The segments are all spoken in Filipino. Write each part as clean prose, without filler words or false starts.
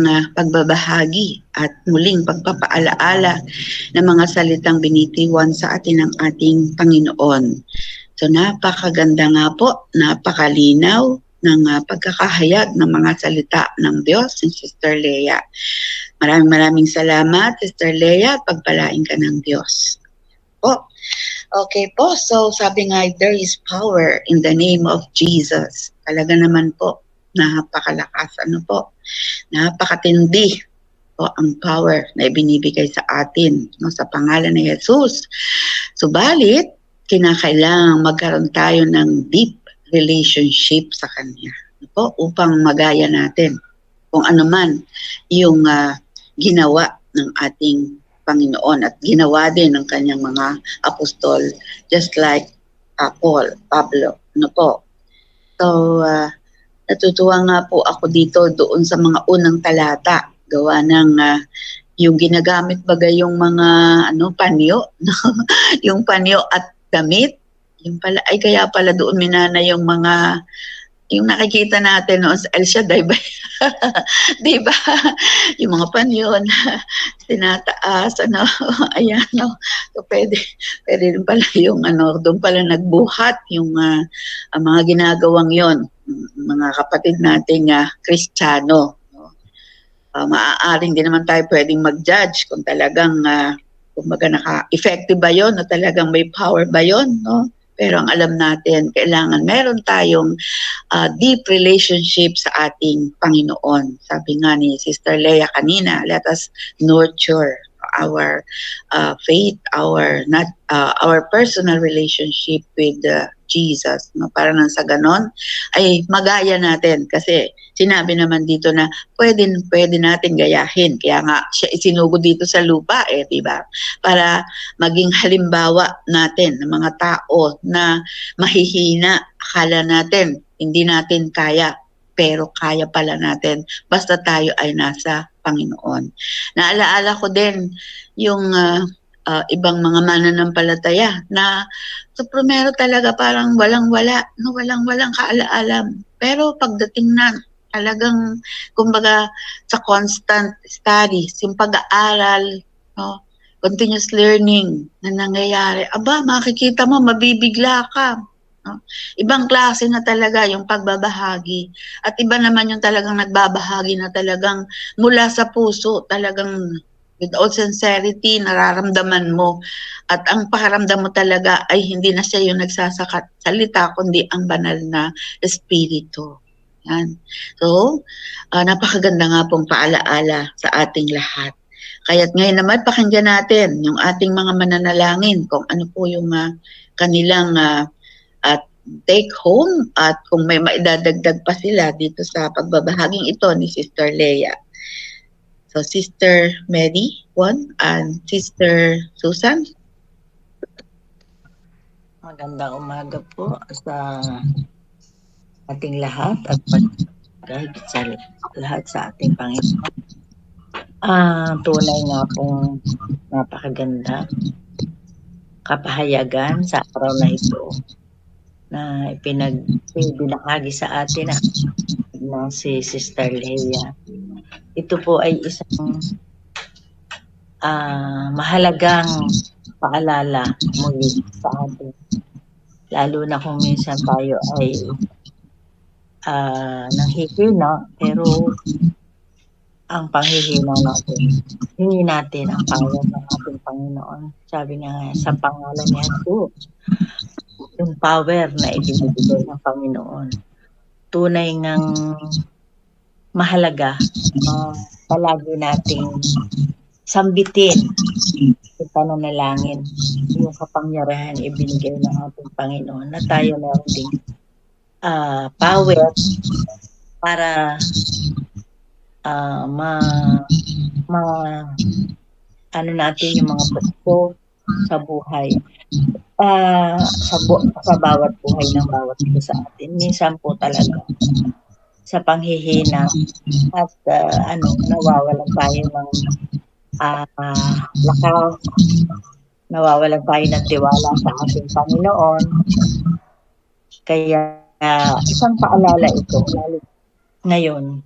kanyang pagbabahagi at muling pagpapaalaala ng mga salitang binitiwan sa atin ng ating Panginoon. So napakaganda nga po, napakalinaw ng pagkakahayag ng mga salita ng Diyos ni Sister Lea. Maraming salamat, Sister Lea. Pagpalain ka ng Diyos. Okay po, so sabi nga, there is power in the name of Jesus. Talaga naman po, napakalakas, napakatindi po ang power na ibinibigay sa atin sa pangalan ni Jesus. Subalit, kinakailangan magkaroon tayo ng deep relationship sa Kanya upang magaya natin kung ano man yung ginawa ng ating Panginoon at ginawa din ng kanyang mga apostol, just like Pablo. So, natutuwa nga po ako dito doon sa mga unang talata, gawa ng yung ginagamit bagay yung mga panyo, yung panyo at damit, yung pala, ay kaya pala doon minana yung mga, yung nakikita natin noon sa El Shaddai, di ba? Yung mga panyo na tinataas, ayan, so pwede rin pala yung doon pala nagbuhat yung mga ginagawang yon, mga kapatid nating Kristiyano. Maaaring din naman tayo pwedeng mag-judge kung talagang kumbaga effective ba yon, na talagang may power ba yon, no? Pero ang alam natin, kailangan meron tayong deep relationship sa ating Panginoon. Sabi nga ni Sister Lea kanina, let us nurture our faith, our personal relationship with Jesus. No? Para nang sa ganon, ay magaya natin. Kasi sinabi naman dito na pwede natin gayahin. Kaya nga siya isinugo dito sa lupa, di ba? Para maging halimbawa natin ng mga tao na mahihina. Akala natin, hindi natin kaya, pero kaya pala natin basta tayo ay nasa Panginoon. Naalaala ko din yung ibang mga mananampalataya na sa primero talaga parang walang-wala, walang-walang kaalaalam. Pero pagdating na talagang, kumbaga, sa constant studies, yung pag-aaral, continuous learning na nangyayari, makikita mo, mabibigla ka. Ibang klase na talaga yung pagbabahagi. At iba naman yung talagang nagbabahagi na talagang mula sa puso, talagang with all sincerity, nararamdaman mo. At ang pakiramdam mo talaga ay hindi na siya yung nagsasalita, kundi ang banal na espiritu. Yan. So, napakaganda nga pong paalaala sa ating lahat. Kaya't ngayon naman, pakinggan natin yung ating mga mananalangin kung ano po yung kanilang at take home at kung may maidadagdag pa sila dito sa pagbabahaging ito ni Sister Lea. So Sister Mary, Juan, and Sister Susan. Magandang umaga po sa ating lahat at pag-guide sa lahat sa ating Panginoon. Tunay nga pong napakaganda kapahayagan sa araw na ito na binahagi sa atin ng si Sister Lea. Ito po ay isang mahalagang paalala muli sa atin. Lalo na kung minsan tayo ay nanghihina, pero ang panghihina natin, hingi natin ang power ng ating Panginoon. Sabi nga sa pangalan ni Jesus, yung power na ibinibigay ng Panginoon. Tunay ngang mahalaga palagi nating sambitin sa pananalangin yung kapangyarihan ibinigay ng ating Panginoon na tayo meron ding power para natin yung mga pakso sa buhay. Sa bawat buhay ng bawat isa sa atin. Minsan po talaga sa panghihina at nawawalan tayo ng lakas, nawawalan tayo ng tiwala sa ating Panginoon. Kaya isang paalala ito, lalo ngayon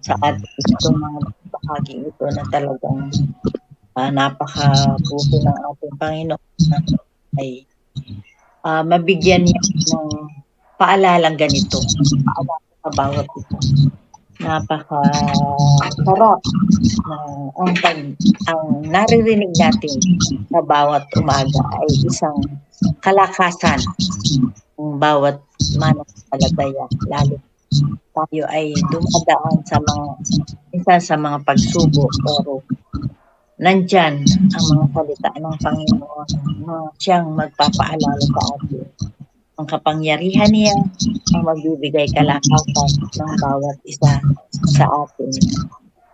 sa ating itong mga bahagi ito na talagang napakabuti ng ating Panginoon na ay mabigyan niya ng paalalang ganito, paalala sa bawat isa. Napakasarap na ang naririnig natin sa bawat umaga ay isang kalakasan ng bawat mananampalataya, lalo tayo ay dumadaan minsan sa mga pagsubok, pero nandiyan ang mga salita ng Panginoon na siyang magpapaalala sa atin. Ang kapangyarihan niya ang magbibigay kalakasan ng bawat isa sa atin.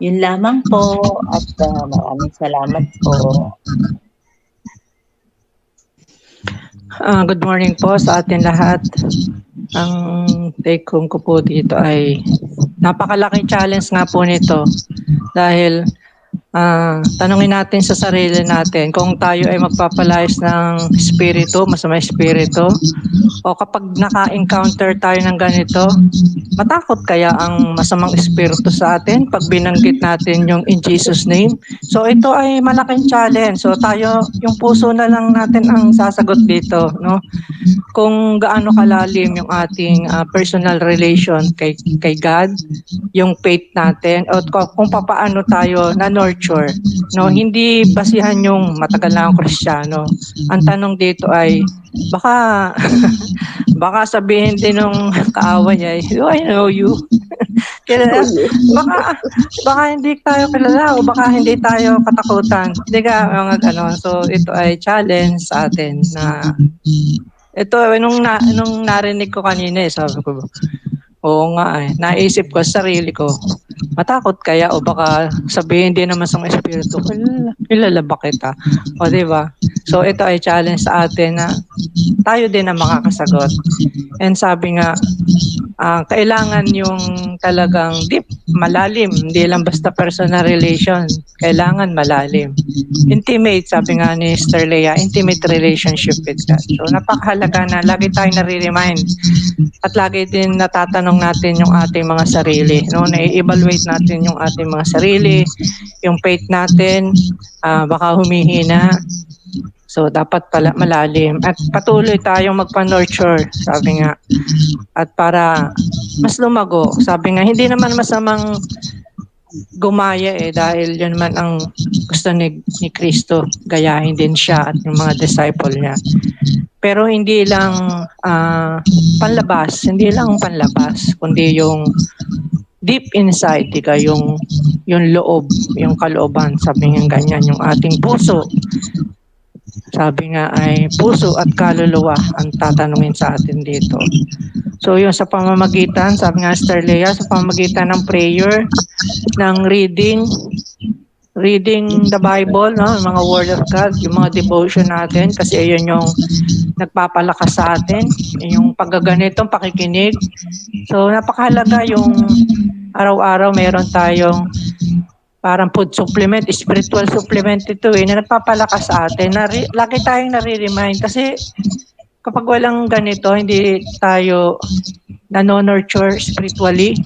Yun lamang po at maraming salamat po. Good morning po sa atin lahat. Ang take home ko po dito ay napakalaking challenge nga po nito dahil tanungin natin sa sarili natin kung tayo ay magpapalayas ng espiritu, masamang espiritu, o kapag naka-encounter tayo ng ganito, matakot kaya ang masamang espiritu sa atin pag binanggit natin yung in Jesus name? So ito ay malaking challenge. So tayo, yung puso na lang natin ang sasagot dito, no? Kung gaano kalalim yung ating personal relation kay God, yung faith natin, o kung paano tayo na-nurture. No, hindi basihan yung matagal na akong Kristiyano. Ang tanong dito ay, baka sabihin din ng kaaway niya, do I know you? baka hindi tayo kilala o baka hindi tayo katakutan. Hindi ka mga gano'n. So ito ay challenge sa atin na ito nung narinig ko kanina sabi ko, oo nga naisip ko sa sarili ko, matakot kaya o baka sabihin din naman sa espiritu, kilala ba kita? O diba? So ito ay challenge sa atin na tayo din ang makakasagot. And sabi nga, kailangan yung talagang deep, malalim, hindi lang basta personal relation, kailangan malalim. Intimate, sabi nga ni Sister Leah, intimate relationship with God. So napakahalaga na lagi tayong nare-remind at lagi din natatanong natin yung ating mga sarili. No? Na-evaluate natin yung ating mga sarili, yung faith natin, baka humihina. So dapat pala malalim at patuloy tayong magpa-nurture, sabi nga. At para mas lumago, sabi nga hindi naman masamang gumaya dahil yun man ang gusto ni Kristo, gayahin din siya at yung mga disciple niya. Pero hindi lang panlabas, kundi yung deep inside, yung loob, yung kalooban, sabi nga ganyan, yung ating puso. Sabi nga ay puso at kaluluwa ang tatanungin sa atin dito. So yung sa pamamagitan, sabi nga Sister Leah, sa pamamagitan ng prayer, ng reading the Bible, no? Mga Word of God, yung mga devotion natin, kasi ayun yung nagpapalakas sa atin, yung paggaganitong pakikinig. So napakahalaga yung araw-araw meron tayong parang food supplement, spiritual supplement ito na nagpapalakas sa atin. Lagi tayong nare-remind kasi kapag walang ganito, hindi tayo nano-nurture spiritually,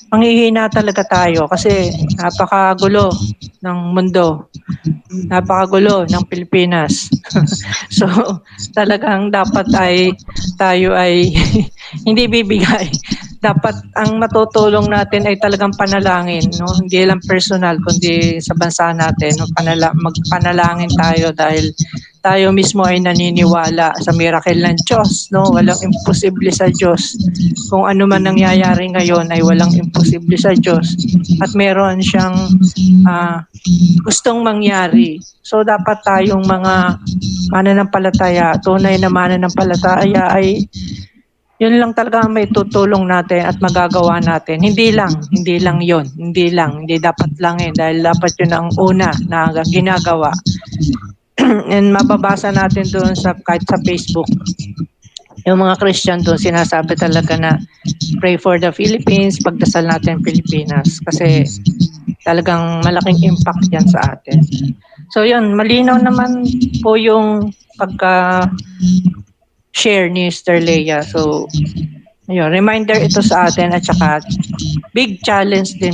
manghihina talaga tayo kasi napakagulo ng mundo, napakagulo ng Pilipinas. So talagang dapat ay tayo ay hindi bibigay. Dapat ang matutulong natin ay talagang panalangin, no? Hindi lang personal kundi sa bansa natin, no? Magpanalangin tayo dahil tayo mismo ay naniniwala sa miracle ng Diyos, no? Walang imposible sa Diyos. Kung ano man nangyayari ngayon ay walang imposible sa Diyos at meron siyang gustong mangyari. So dapat tayong mga mananampalataya, tunay na mananampalataya ay yun lang talaga ang may tutulong natin at magagawa natin. Hindi dapat lang dahil dapat yun ang una na ginagawa. And mababasa natin doon kahit sa Facebook, yung mga Christian doon sinasabi talaga na pray for the Philippines, pagdasal natin Pilipinas kasi talagang malaking impact yan sa atin. So yun, malinaw naman po yung pagka-share ni Sister Leah. So Ayun, reminder ito sa atin at saka big challenge din